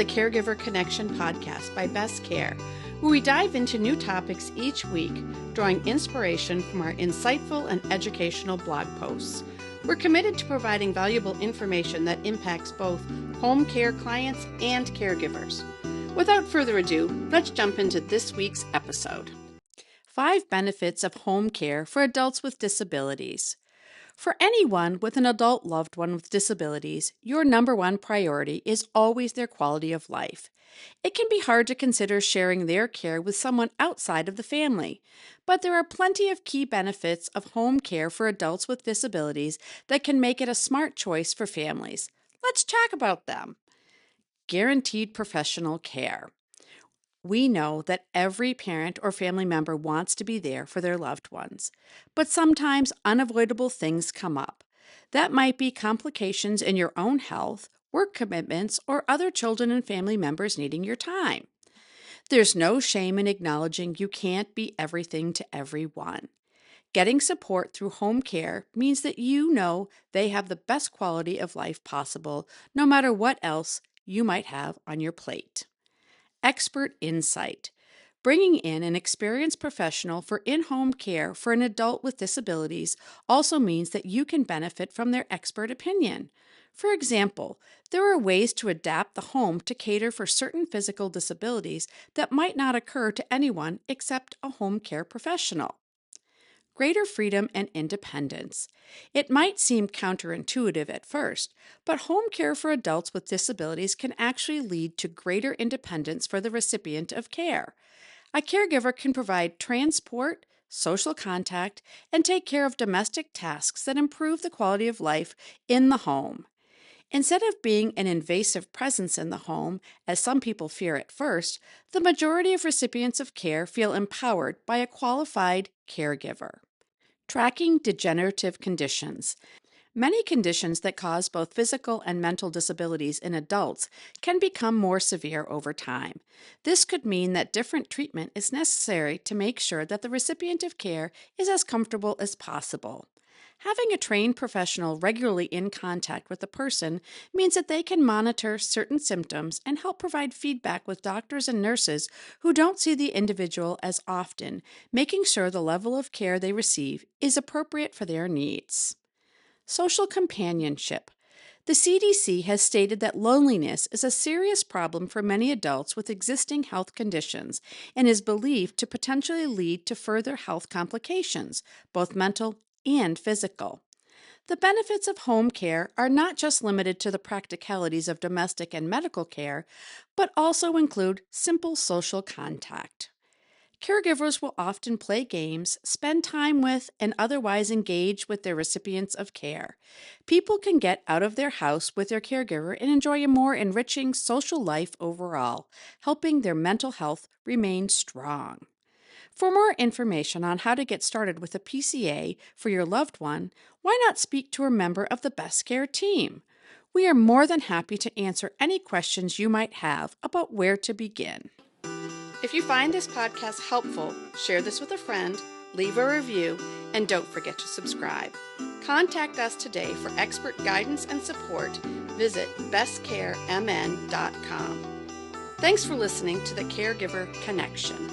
the Caregiver Connection podcast by Best Care, where we dive into new topics each week, drawing inspiration from our insightful and educational blog posts. We're committed to providing valuable information that impacts both home care clients and caregivers. Without further ado, let's jump into this week's episode. 5 benefits of home care for adults with disabilities. For anyone with an adult loved one with disabilities, your number one priority is always their quality of life. It can be hard to consider sharing their care with someone outside of the family, but there are plenty of key benefits of home care for adults with disabilities that can make it a smart choice for families. Let's talk about them. Guaranteed professional care. We know that every parent or family member wants to be there for their loved ones, but sometimes unavoidable things come up. That might be complications in your own health, work commitments, or other children and family members needing your time. There's no shame in acknowledging you can't be everything to everyone. Getting support through home care means that you know they have the best quality of life possible, no matter what else you might have on your plate. Expert insight. Bringing in an experienced professional for in-home care for an adult with disabilities also means that you can benefit from their expert opinion. For example, there are ways to adapt the home to cater for certain physical disabilities that might not occur to anyone except a home care professional. Greater freedom and independence. It might seem counterintuitive at first, but home care for adults with disabilities can actually lead to greater independence for the recipient of care. A caregiver can provide transport, social contact, and take care of domestic tasks that improve the quality of life in the home. Instead of being an invasive presence in the home, as some people fear at first, the majority of recipients of care feel empowered by a qualified caregiver. Tracking degenerative conditions. Many conditions that cause both physical and mental disabilities in adults can become more severe over time. This could mean that different treatment is necessary to make sure that the recipient of care is as comfortable as possible. Having a trained professional regularly in contact with the person means that they can monitor certain symptoms and help provide feedback with doctors and nurses who don't see the individual as often, making sure the level of care they receive is appropriate for their needs. Social companionship. The CDC has stated that loneliness is a serious problem for many adults with existing health conditions and is believed to potentially lead to further health complications, both mental and physical. The benefits of home care are not just limited to the practicalities of domestic and medical care, but also include simple social contact. Caregivers will often play games, spend time with, and otherwise engage with their recipients of care. People can get out of their house with their caregiver and enjoy a more enriching social life overall, helping their mental health remain strong. For more information on how to get started with a PCA for your loved one, why not speak to a member of the Best Care team? We are more than happy to answer any questions you might have about where to begin. If you find this podcast helpful, share this with a friend, leave a review, and don't forget to subscribe. Contact us today for expert guidance and support. Visit bestcaremn.com. Thanks for listening to the Caregiver Connection.